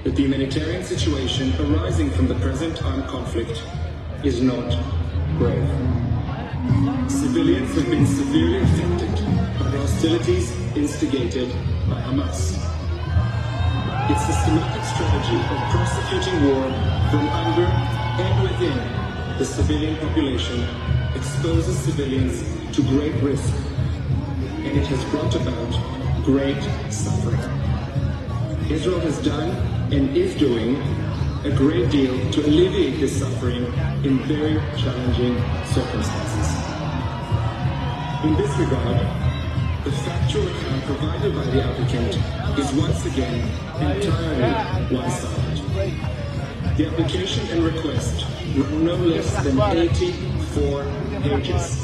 that the humanitarian situation arising from the present armed conflict is not grave. Civilians have been severely affected by the hostilities instigated by Hamas. Its systematic strategy of prosecuting war from under and within the civilian population exposes civilians to great risk, and it has brought about great suffering. Israel has done and is doing a great deal to alleviate this suffering in very challenging circumstances. In this regard, the factual account provided by the applicant is once again entirely one-sided. The application and request run no less than 84 pages,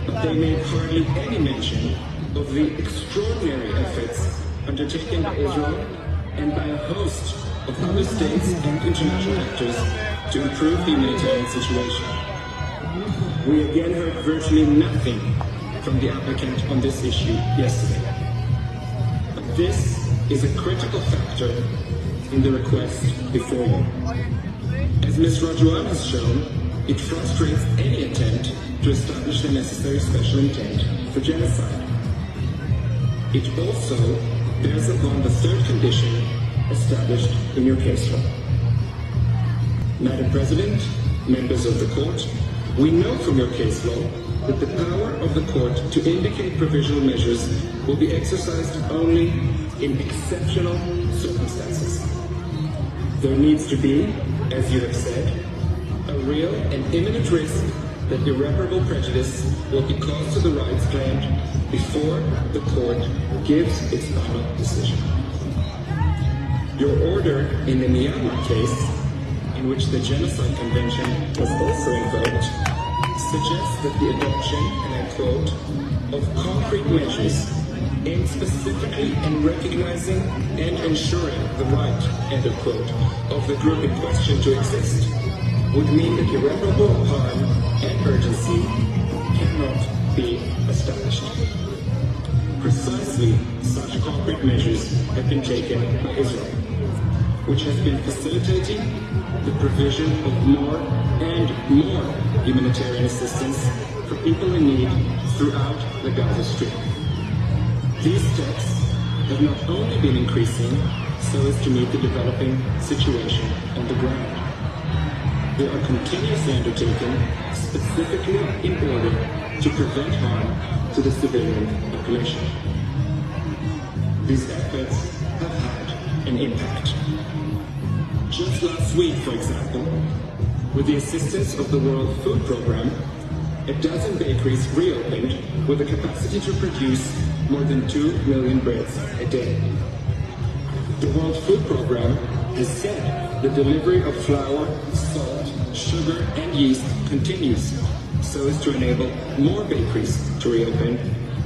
but they made hardly any mention of the extraordinary efforts undertaken by Israel and by a host of other states and international actors to improve the humanitarian situation. We again heard virtually nothing from the applicant on this issue yesterday. But this is a critical factor in the request before you. As Ms. Rajuan has shown, it frustrates any attempt to establish the necessary special intent for genocide. It also bears upon the third condition established in your case law. Madam President, members of the court, we know from your case law that the power of the court to indicate provisional measures will be exercised only in exceptional circumstances. There needs to be, as you have said, a real and imminent risk that irreparable prejudice will be caused to the rights claimed before the court gives its final decision. Your order in the Myanmar case, in which the Genocide Convention was also invoked, suggests that the adoption, and I quote, of concrete measures aimed specifically in recognizing and ensuring the right, end of quote, of the group in question to exist would mean that irreparable harm and urgency cannot be established. Precisely such concrete measures have been taken by Israel, which has been facilitating the provision of more and more humanitarian assistance for people in need throughout the Gaza Strip. These steps have not only been increasing so as to meet the developing situation on the ground. They are continuously undertaken specifically in order to prevent harm to the civilian population. These efforts have had an impact. Just last week, for example, with the assistance of the World Food Programme, a dozen bakeries reopened with a capacity to produce more than 2 million breads a day. The World Food Programme has said the delivery of flour, salt, sugar, and yeast continues so as to enable more bakeries to reopen,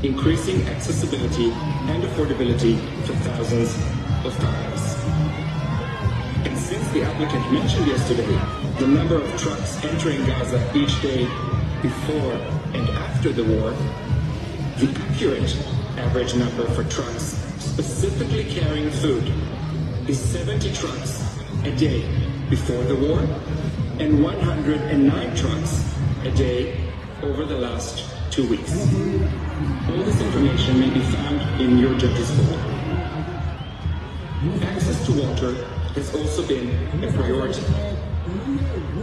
increasing accessibility and affordability for thousands of families. And since the applicant mentioned yesterday the number of trucks entering Gaza each day before and after the war, the accurate average number for trucks specifically carrying food is 70 trucks a day before the war and 109 trucks a day over the last 2 weeks. All this information may be found in your judge's folder. Access to water has also been a priority.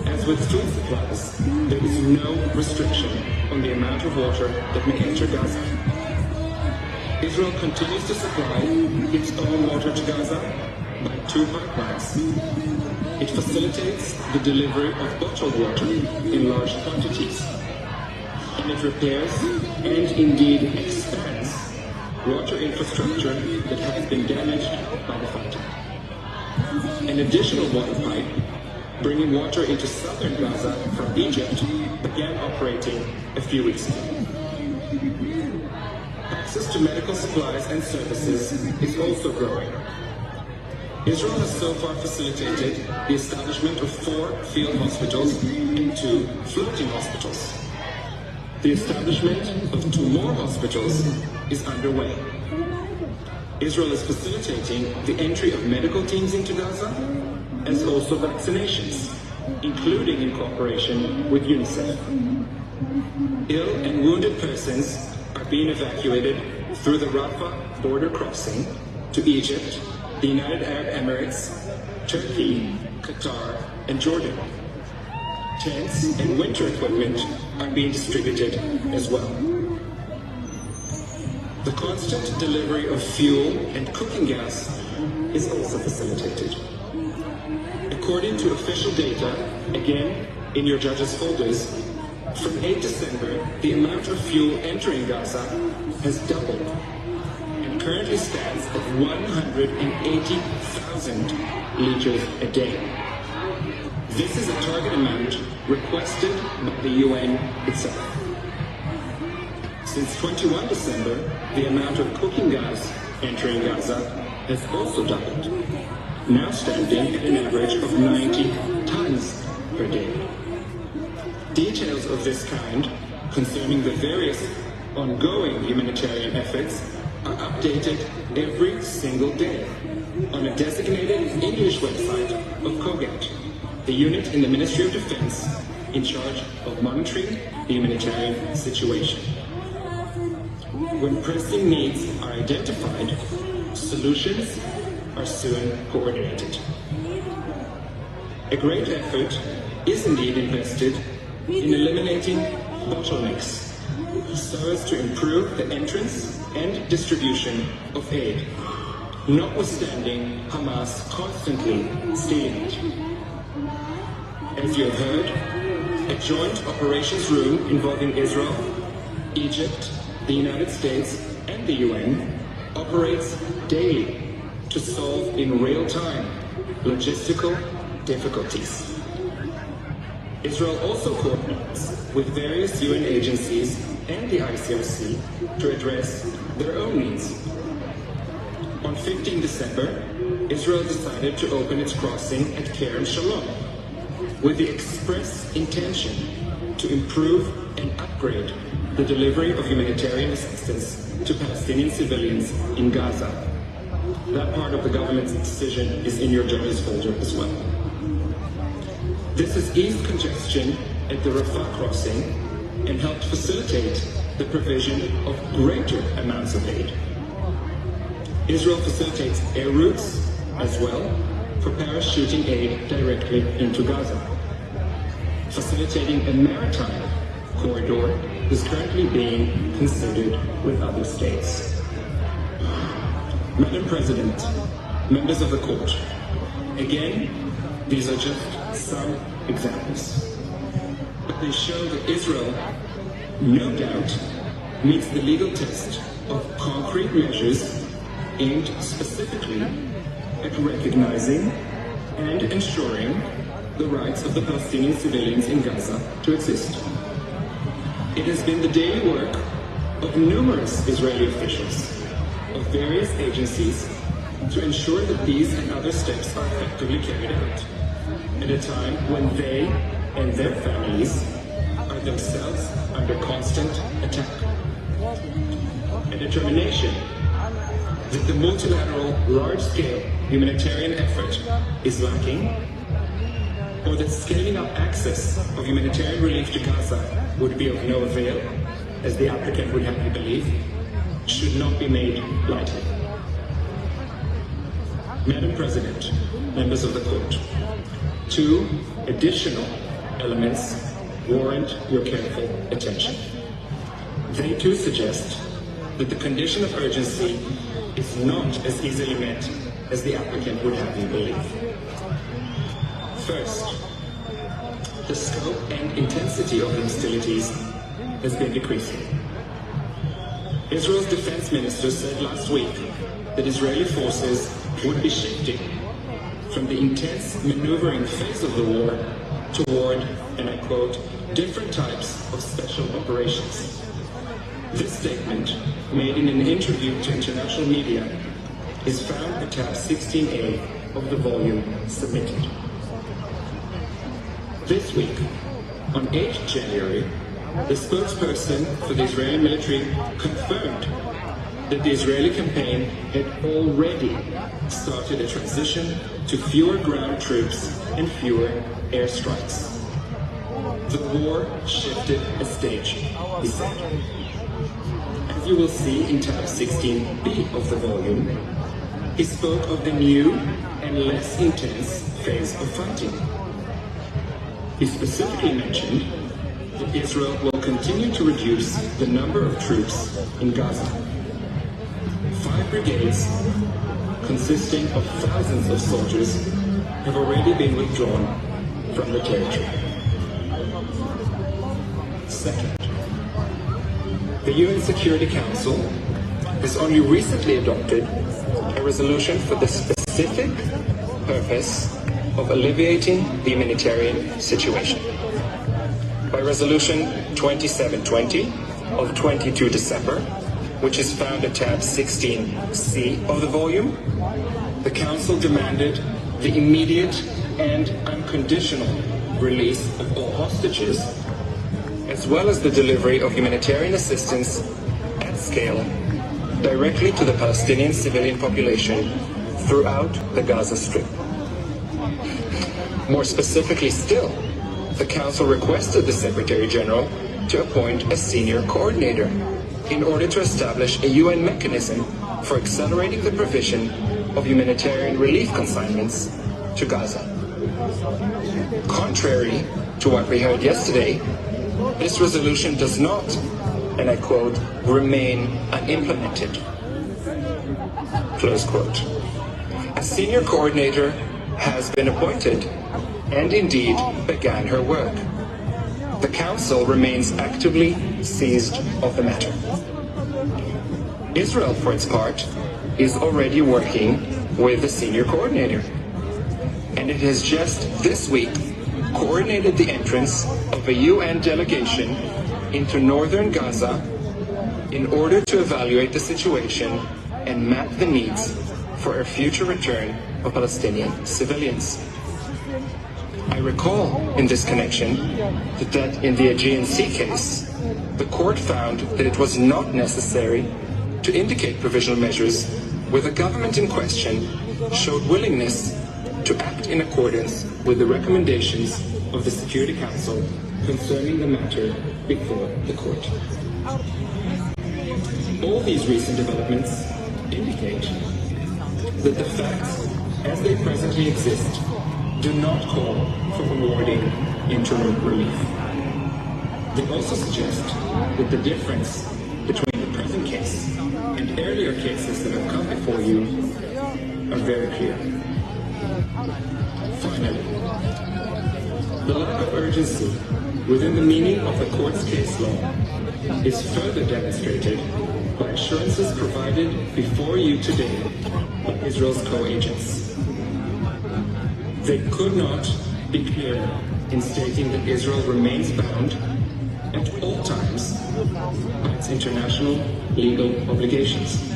As with food supplies, there is no restriction on the amount of water that may enter Gaza. Israel continues to supply its own water to Gaza by 2 pipelines. It facilitates the delivery of bottled water in large quantities, and it repairs and indeed expands water infrastructure that has been damaged by the fighting. An additional water pipe bringing water into southern Gaza from Egypt began operating a few weeks ago. Access to medical supplies and services is also growing. Israel has so far facilitated the establishment of 4 field hospitals and 2 floating hospitals. The establishment of 2 more hospitals is underway. Israel is facilitating the entry of medical teams into Gaza, as also vaccinations, including in cooperation with UNICEF. Ill and wounded persons are being evacuated through the Rafah border crossing to Egypt, the United Arab Emirates, Turkey, Qatar, and Jordan. Tents and winter equipment are being distributed as well. The constant delivery of fuel and cooking gas is also facilitated. According to official data, again in your judges' folders, from 8 December, the amount of fuel entering Gaza has doubled and currently stands at 180,000 liters a day. This is a target amount requested by the UN itself. Since 21 December, the amount of cooking gas entering Gaza has also doubled, now standing at an average of 90 tons per day. Details of this kind concerning the various ongoing humanitarian efforts are updated every single day on a designated English website of COGAT, the unit in the Ministry of Defense in charge of monitoring the humanitarian situation. When pressing needs are identified, solutions are soon coordinated. A great effort is indeed invested in eliminating bottlenecks so as to improve the entrance and distribution of aid, notwithstanding Hamas constantly stealing it. As you have heard, a joint operations room involving Israel, Egypt, the United States, and the UN operates daily to solve in real time logistical difficulties. Israel also coordinates with various UN agencies and the ICRC to address their own needs. On 15 December, Israel decided to open its crossing at Kerem Shalom with the express intention to improve and upgrade the delivery of humanitarian assistance to Palestinian civilians in Gaza. That part of the government's decision is in your judges folder as well. This has eased congestion at the Rafah crossing and helped facilitate the provision of greater amounts of aid. Israel facilitates air routes as well for parachuting aid directly into Gaza. Facilitating a maritime corridor is currently being considered with other states. Madam President, members of the court, again, these are just some examples. But they show that Israel, no doubt, meets the legal test of concrete measures aimed specifically at recognizing and ensuring the rights of the Palestinian civilians in Gaza to exist. It has been the daily work of numerous Israeli officials, of various agencies, to ensure that these and other steps are effectively carried out, at a time when they and their families are themselves under constant attack. A determination that the multilateral, large-scale humanitarian effort is lacking, or that scaling up access of humanitarian relief to Gaza would be of no avail, as the applicant would have you believe, should not be made lightly. Madam President, members of the court, two additional elements warrant your careful attention. They too suggest that the condition of urgency is not as easily met as the applicant would have you believe. First, the scope and intensity of the hostilities has been decreasing. Israel's defense minister said last week that Israeli forces would be shifting from the intense maneuvering phase of the war toward, and I quote, different types of special operations. This statement, made in an interview to international media, is found at tab 16A of the volume submitted. This week, on 8 January, the spokesperson for the Israeli military confirmed that the Israeli campaign had already started a transition to fewer ground troops and fewer airstrikes. The war shifted a stage, he said. As you will see in tab 16b of the volume, he spoke of the new and less intense phase of fighting. He specifically mentioned that Israel will continue to reduce the number of troops in Gaza. 5 brigades, consisting of thousands of soldiers, have already been withdrawn from the territory. Second, the UN Security Council has only recently adopted a resolution for the specific purpose of alleviating the humanitarian situation. By Resolution 2720 of 22 December, which is found at tab 16C of the volume, the Council demanded the immediate and unconditional release of all hostages, as well as the delivery of humanitarian assistance at scale directly to the Palestinian civilian population throughout the Gaza Strip. More specifically still, the Council requested the Secretary General to appoint a senior coordinator in order to establish a UN mechanism for accelerating the provision of humanitarian relief consignments to Gaza. Contrary to what we heard yesterday, this resolution does not, and I quote, remain unimplemented. Close quote. A senior coordinator has been appointed and indeed began her work. The Council remains actively seized of the matter. Israel, for its part, is already working with the senior coordinator, and it has just this week coordinated the entrance of a UN delegation into northern Gaza in order to evaluate the situation and map the needs for a future return of Palestinian civilians. I recall in this connection that in the Aegean Sea case, the court found that it was not necessary to indicate provisional measures where the government in question showed willingness to act in accordance with the recommendations of the Security Council concerning the matter before the court. All these recent developments indicate that the facts as they presently exist do not call for awarding interim relief. They also suggest that the difference between the present case and earlier cases that have come before you are very clear. Finally, the lack of urgency within the meaning of the court's case law is further demonstrated by assurances provided before you today by Israel's co-agents. They could not be clearer in stating that Israel remains bound at all times by its international legal obligations.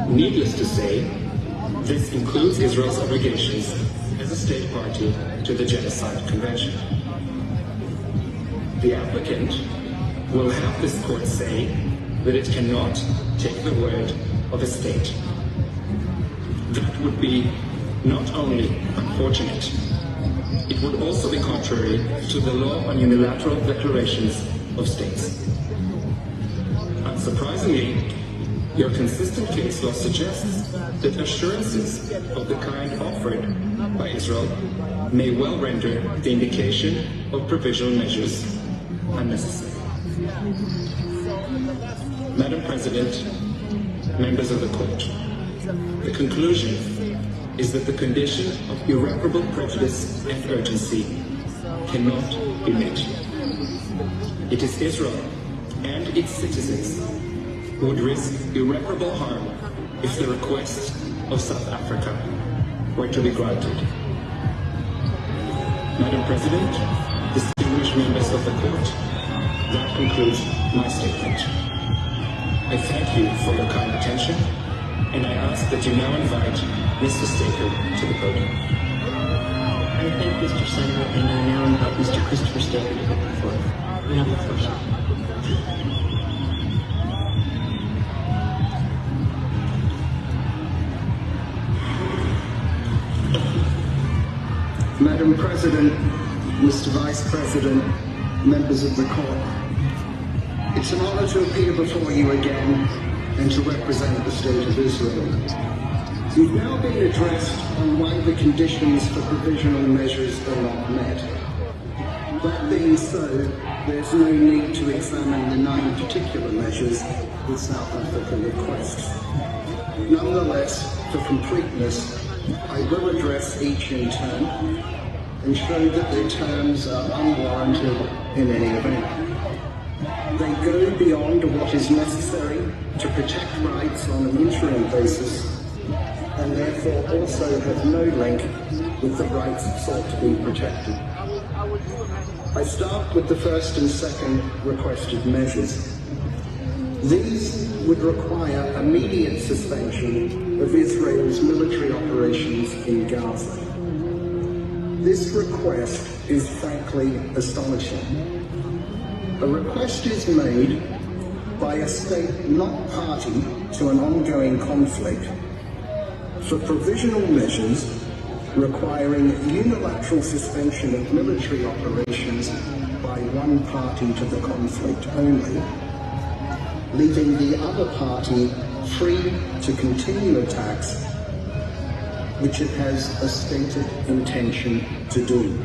Needless to say, this includes Israel's obligations as a state party to the Genocide Convention. The applicant will have this court say that it cannot take the word of a state. That would be not only unfortunate, it would also be contrary to the law on unilateral declarations of states. Unsurprisingly, your consistent case law suggests that assurances of the kind offered by Israel may well render the indication of provisional measures unnecessary. Madam President, members of the court, the conclusion is that the condition of irreparable prejudice and urgency cannot be met. It is Israel and its citizens who would risk irreparable harm if the request of South Africa were to be granted. Madam President, distinguished members of the court, that concludes my statement. I thank you for your kind attention, and I ask that you now invite Mr. Staker to the podium. I thank Mr. Senator, and I now invite Mr. Christopher Staker to come forward. You have the floor, sir. Madam President, Mr. Vice President, members of the court, it's an honor to appear before you again and to represent the State of Israel. You've now been addressed on why the conditions for provisional measures are not met. That being so, there's no need to examine the 9 particular measures that South Africa requests. Nonetheless, for completeness, I will address each in turn and show that their terms are unwarranted in any event. They go beyond what is necessary to protect rights on an interim basis and therefore also have no link with the rights sought to be protected. I start with the first and second requested measures. These would require immediate suspension of Israel's military operations in Gaza. This request is frankly astonishing. A request is made by a state not party to an ongoing conflict for provisional measures requiring unilateral suspension of military operations by one party to the conflict only, leaving the other party free to continue attacks which it has a stated intention to do.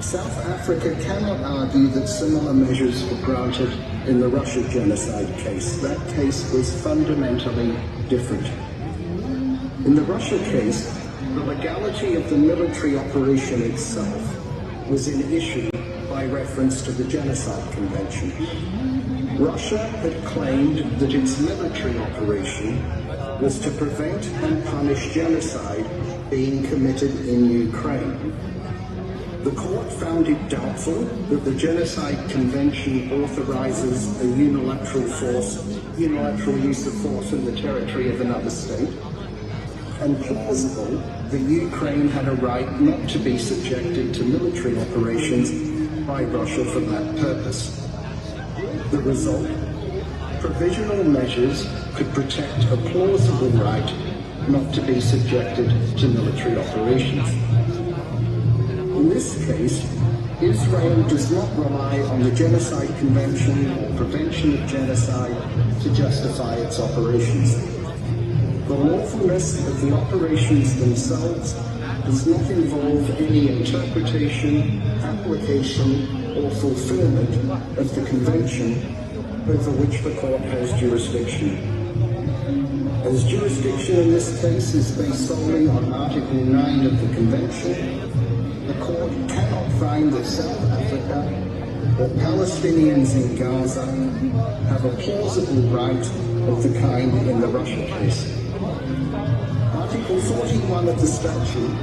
South Africa cannot argue that similar measures were granted in the Russia genocide case. That case was fundamentally different. In the Russia case, the legality of the military operation itself was in issue by reference to the Genocide Convention. Russia had claimed that its military operation was to prevent and punish genocide being committed in Ukraine. The court found it doubtful that the Genocide Convention authorizes a unilateral use of force in the territory of another state, and plausible that Ukraine had a right not to be subjected to military operations by Russia for that purpose. The result? Provisional measures could protect a plausible right not to be subjected to military operations. In this case, Israel does not rely on the Genocide Convention or prevention of genocide to justify its operations. The lawfulness of the operations themselves does not involve any interpretation, application, or fulfillment of the Convention over which the court has jurisdiction. As jurisdiction in this case is based solely on Article 9 of the Convention, the court cannot find that South Africa or Palestinians in Gaza have a plausible right of the kind in the Russia case. Article 41 of the statute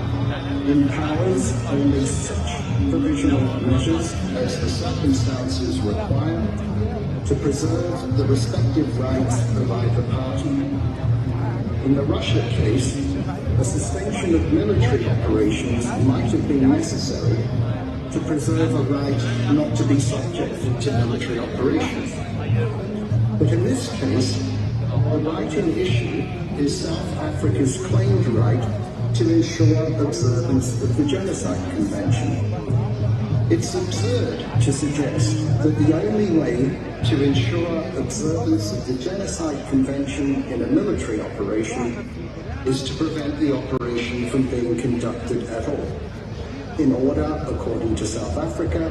empowers only such provisional measures as the circumstances require to preserve the respective rights of either party. In the Russia case, a suspension of military operations might have been necessary to preserve a right not to be subjected to military operations. But in this case, the right in issue is South Africa's claimed right to ensure observance of the Genocide Convention. It's absurd to suggest that the only way to ensure observance of the Genocide Convention in a military operation is to prevent the operation from being conducted at all, in order, according to South Africa,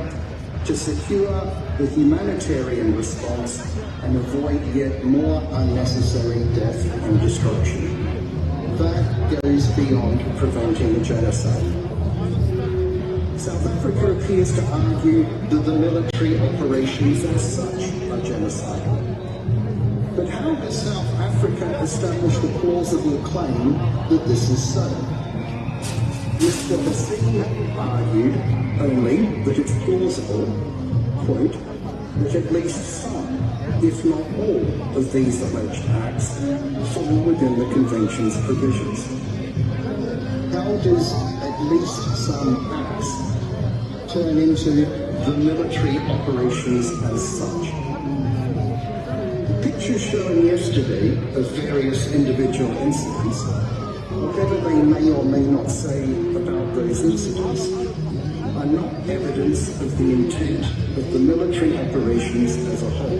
to secure the humanitarian response and avoid yet more unnecessary death and destruction. That goes beyond preventing a genocide. South Africa appears to argue that the military operations as such are genocidal. But how has South Africa established a plausible claim that this is so? Mr. Qudsuna argued only that it's plausible, quote, that at least some, if not all, of these alleged acts fall within the Convention's provisions. How does at least some acts turn into the military operations as such? The pictures shown yesterday of various individual incidents, whatever they may or may not say about the those incidents are not evidence of the intent of the military operations as a whole.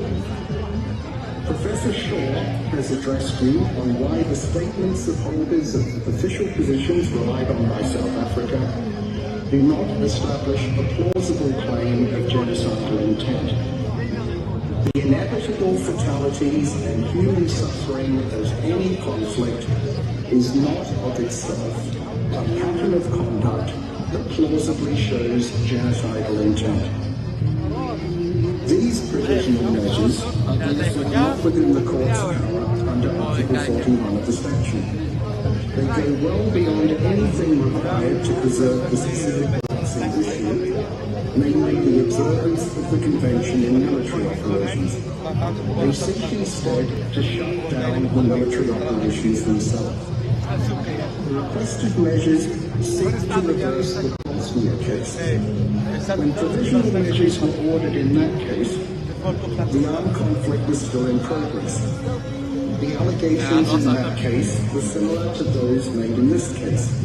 Professor Shaw has addressed you on why the statements of holders of official positions relied on by South Africa do not establish a plausible claim of genocidal intent. The inevitable fatalities and human suffering of any conflict is not of itself a pattern of conduct that plausibly shows genocidal intent. These provisional measures are therefore not within the court's power under Article 41 of the statute. They go well beyond anything required to preserve the specific rights in issue, namely the observance of the Convention in military operations. They seek instead to shut down the military operations themselves. The requested measures seek to reverse the Qudsuna case. When provisional measures were ordered in that case, the armed conflict was still in progress. The allegations in that case were similar to those made in this case.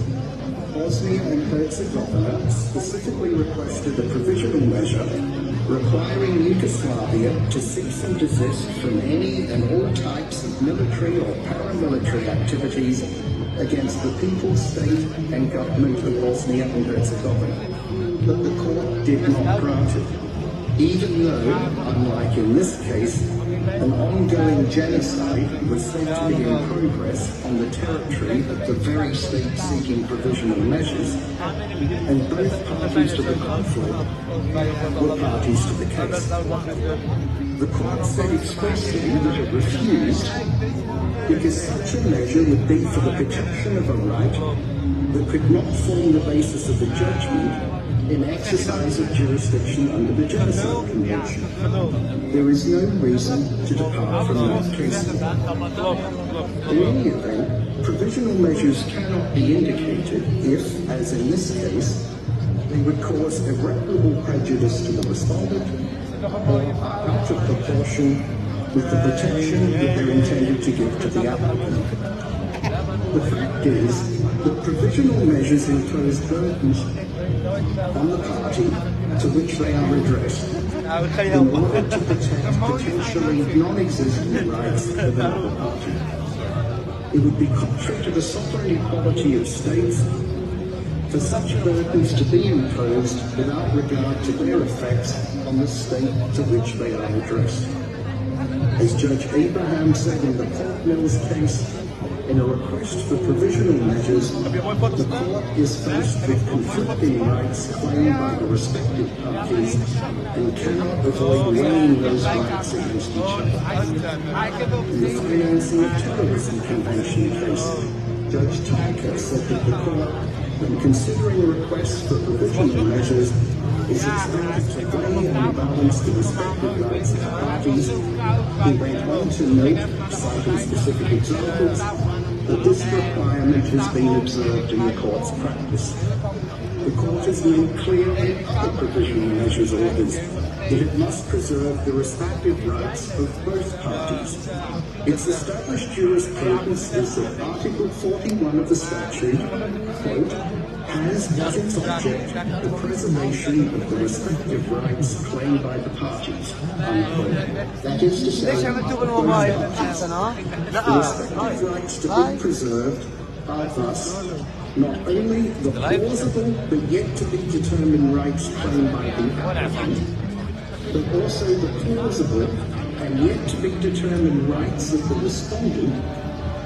Bosnia and Herzegovina specifically requested a provisional measure requiring Yugoslavia to cease and desist from any and all types of military or paramilitary activities against the people, state and government of Bosnia and Herzegovina. But the court did not grant it, even though, unlike in this case, an ongoing genocide was said to be in progress on the territory of the very state seeking provisional measures, and both parties to the conflict were parties to the case. The court said expressly that it refused because such a measure would be for the protection of a right that could not form the basis of the judgment in exercise of jurisdiction under the Genocide Convention. There is no reason to depart from that case. In any event, provisional measures cannot be indicated if, as in this case, they would cause irreparable prejudice to the respondent or are out of proportion with the protection that they're intended to give to the applicant. The fact is that provisional measures impose burdens on the party to which they are addressed in order to protect potentially non-existent rights of another party. It would be contrary to the sovereign equality of states for such burdens to be imposed without regard to their effects on the state to which they are addressed. As Judge Abraham said in the Port Mills case, in a request for provisional measures, the court is faced with conflicting rights claimed by the respective parties and cannot avoid weighing those rights against each other. In the Financing of Terrorism Convention case, Judge Tyker said that the court, when considering requests for provisional measures, is expected to weigh and balance the respective rights of the parties. He went on to note, citing specific examples, that this requirement has been observed in the court's practice. The court has made clear in other provisional measures orders that it must preserve the respective rights of both parties. Its established jurisprudence is that Article 41 of the statute, quote, has as its object the preservation of the respective rights claimed by the parties, unquote. That is to say, the respective rights to be preserved are thus not only the plausible but yet to be determined rights claimed by the applicant, but also the plausible and yet to be determined rights of the respondent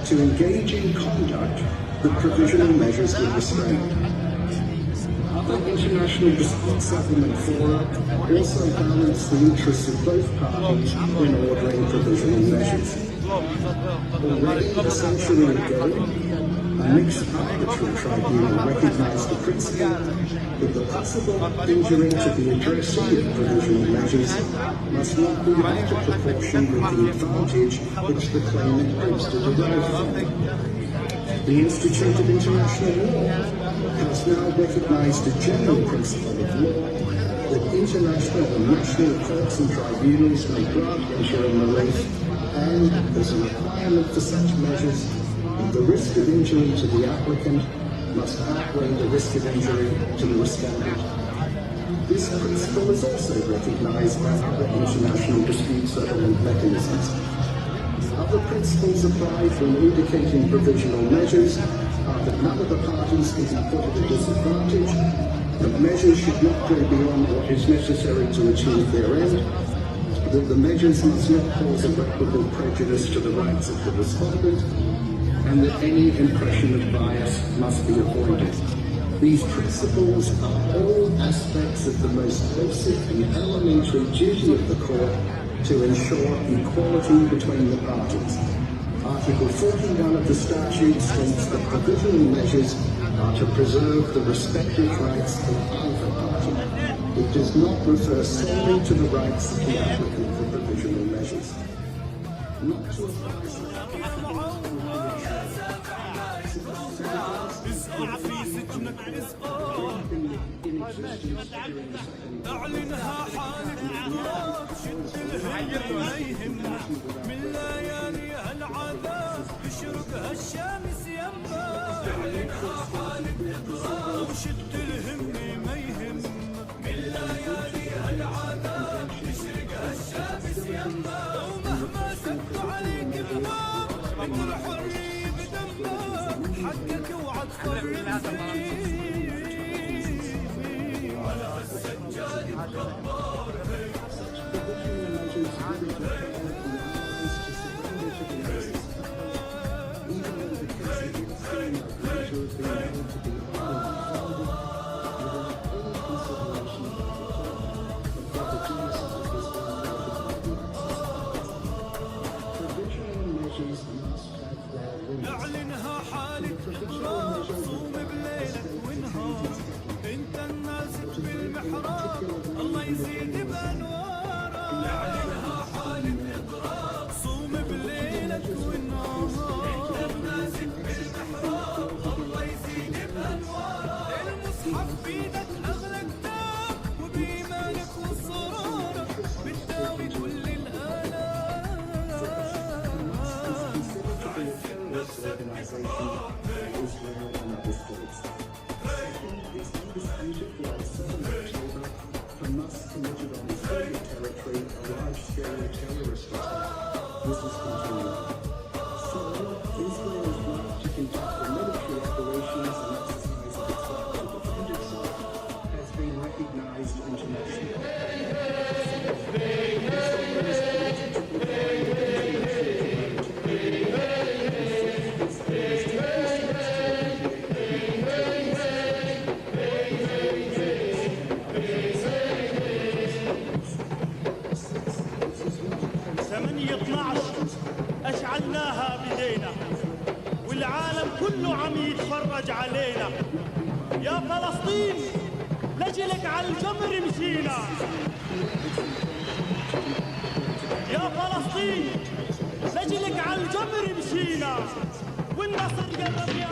to engage in conduct that provisional measures will restrain. Other international dispute settlement fora also balance the interests of both parties when ordering provisional measures. Already a century ago, a mixed arbitral tribunal recognized the principle that the possible injury to the addressee of provisional measures must not be out of proportion with the advantage which the claimant hopes to derive from it. The Institute of International Law has now recognized a general principle of law that international and national courts and tribunals may grant interim relief, and as a requirement for such measures, the risk of injury to the applicant must outweigh the risk of injury to the respondent. This principle is also recognised by other international dispute settlement mechanisms. Other principles applied when indicating provisional measures are that none of the parties can be put at a disadvantage, that measures should not go beyond what is necessary to achieve their end, that the measures must not cause irreparable prejudice to the rights of the respondent, and that any impression of bias must be avoided. These principles are all aspects of the most basic and elementary duty of the court to ensure equality between the parties. Article 41 of the statute states that provisional measures are to preserve the respective rights of either party. It does not refer solely to the rights of the applicant for provisional measures. Not to اعلنها حالك اضراب شد الهم ما يهمك من لياليها العذاب يشرقها الشمس يمك اعلنها حالك اضراب شد الهم ما يهمك من لياليها العذاب يشرقها الشمس يمك ومهما سدوا عليك الباب عمر حرية بدمك حقك اوعى تفرط فيه اعلنها حالك اضراب صوم بليلك ونهار انت النازل بالمحراب الله يزيد بانواره اعلنها حالك اضراب صوم بليلك ونهار انت النازل بالمحراب الله يزيد بانواره المصحف بيدك اغلى كتاب وبايمانك وصرارك بتداوي كل الالام Hamas committed on Israeli territory a large-scale terrorist attack. This is continuing. So, Israel's right to conduct the military operations and exercise of its right to defend itself has been recognized internationally. أشعلناها بدينا والعالم كله عم يتفرج علينا يا فلسطين لجلك على الجمر مشينا يا فلسطين لجلك على الجمر مشينا والنصر قرب يا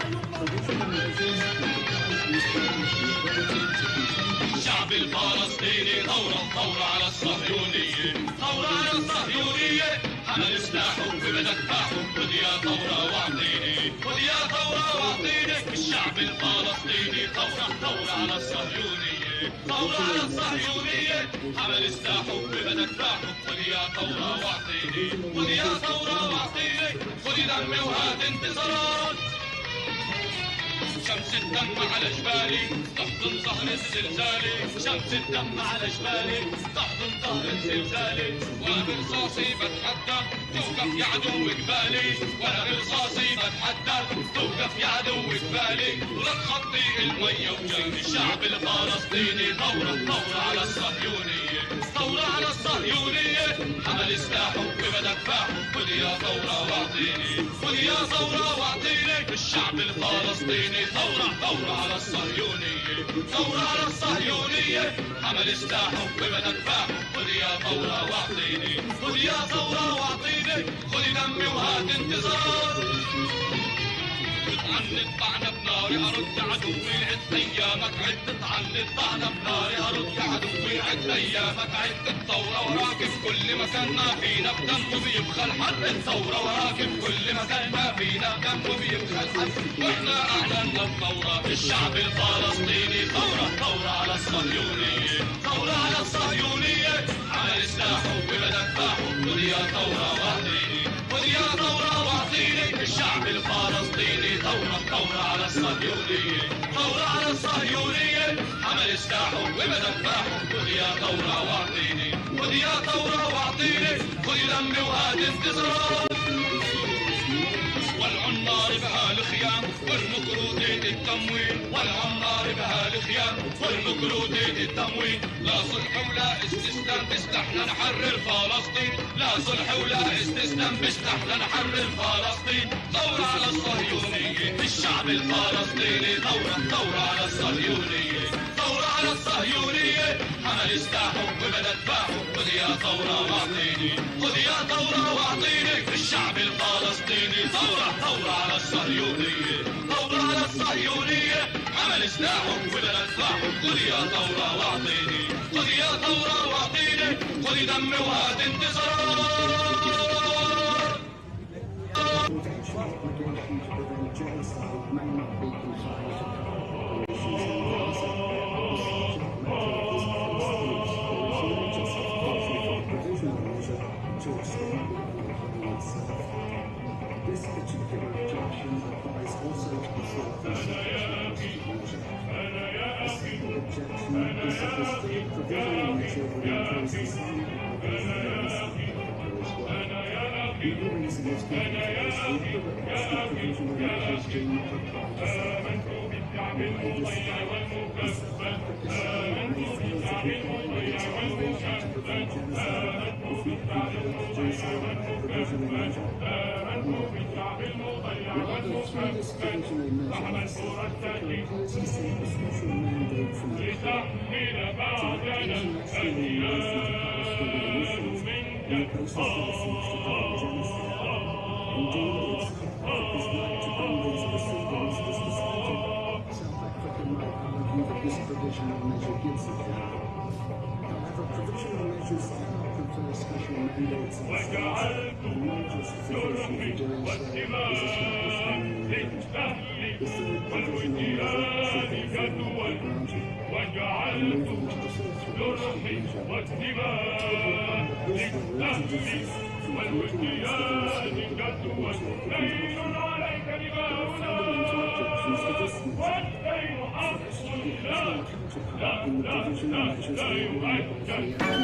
الشعب الفلسطيني ثورة على الصهيونية ثورة على الصهيونية حمل سلاحه ببدك باحه خذ يا ثورة واعطيني خذ يا ثورة واعطيني الشعب الفلسطيني ثورة على الصهيونية ثورة على الصهيونية حمل سلاحه ببدك باحه خذ يا ثورة واعطيني خذ يا ثورة واعطيني خذ دمي وهات انتصارات شمس الدم على جبالي تحضن ظهر الزلزالي شمس الدم على جبالي تحضن ظهر الزلزالي وانا برصاصي بتحدى توقف يا عدو قبالي وانا برصاصي بتحدى توقف يا عدو قبالي ولا تخطي المية وجاي الشعب الفلسطيني ثورة على الصهيونية ثورة على الصهيونية حمل سلاحه ببدك باحه خذ يا ثورة واعطيني خذ يا ثورة واعطيني الشعب الفلسطيني ثورة على الصهيونية ثورة على الصهيونية حمل سلاحه ببدك باحه خذ يا ثورة واعطيني خذ يا ثورة واعطيني خذ دمي وهات انتصار تطعن الطعنة بناري أرد عدوي عد أيامك عد تطعن الطعنة بناري أرد عدوي عد ايامك عد الثورة وراكب كل مكان ما فينا بدم وبيبخى الحد الثورة وراكب كل مكان ما فينا بدم وبيبخى الحد واحنا اعلنا الثورة الشعب الفلسطيني ثورة على الصهيونية ثورة على الصهيونية عمل سلاحه وبدفعه خذ يا ثورة واعطيني خذ يا ثورة واعطيني الشعب الفلسطيني ثورة على الصهيونية ثورة على الصهيونية عمل سلاحه وبدفعه خذ يا ثورة واعطيني خذ يا ثورة واعطيني خذ دمي وهات انتصار والعمار بها الخيام والمكروتين التموين والعمار بها الخيام والمكروتين التموين لا صلح ولا استسلام بسلاحنا نحرر فلسطين لا صلح ولا استسلام بسلاحنا نحرر فلسطين ثورة على الصهيونية الشعب الفلسطيني ثورة على الصهيونية ثورة على الصهيونية حمل سلاحه وبدفعه خذ يا ثورة واعطيني خذ يا ثورة واعطيني الشعب الفلسطيني ثورة على الصهيونية ثورة على الصهيونية حمل سلاحه وبدفعه خذ يا ثورة واعطيني خذ يا ثورة واعطيني خذ دمي وهات انتصار This particular objection applies also to the self-defense The second objection is that the state provisional measure would impose the same obligations as well. The reason is because the provisional measures being applied the Pakistan may fail to comply with its obligation to prevent genocide if it fails to do so under the provisional measure. Rather, through this provisional measure, South Africa appears to seek a special mandate from the court to internationally license Palestinian in the process that it seeks to commit genocide. Indeed, it's South Africa's right to bring these proceedings as decided. South Africa might argue that this provisional measure gives it that. However, provisional measures cannot confer special mandates on states, and no justification for doing so is established in the event. The third provisional measure should therefore not be granted. And moving to the fourth requested measure, this will introduce from committing acts against the state into there are fundamental objections to this measure. First, it has no counterpart in the provisional measures enabling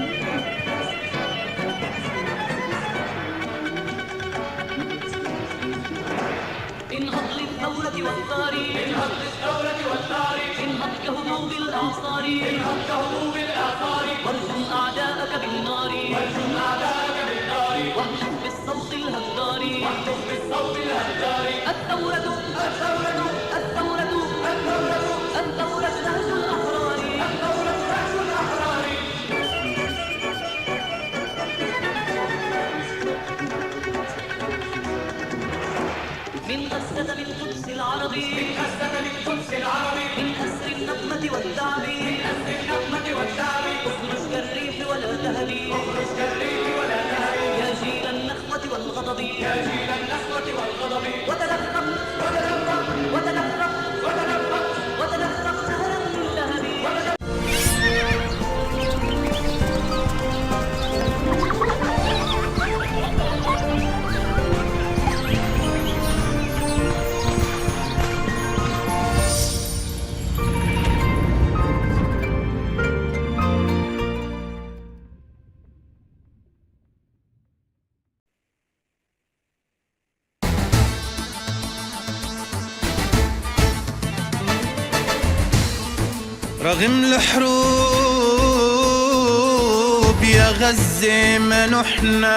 انهض للثورة والثار انهض للثورة والثار انهض كهبوب الأعصار انهض كهبوب الأعصار وارجم أعداءك بالنار وارجم أعداءك بالنار واهتف بالصوت الهدار واهتف بالصوت الهدار الثورة الثورة الثورة الثورة الثورة نهج الأحرار الثورة نهج الأحرار من غزة بالقدس العربي من غزة بالقدس العربي من أسر النقمة والتعب من أسر النقمة والتعب اخرج كالريح ولا تهبي اخرج كالريح ولا تهبي يا جيل النخوة والغضب يا جيل النخوة والغضب وتلفق وتلفق وتلفق وتلفق وتلفق سهلا للهب رغم الحروب يا غزة ما نحنا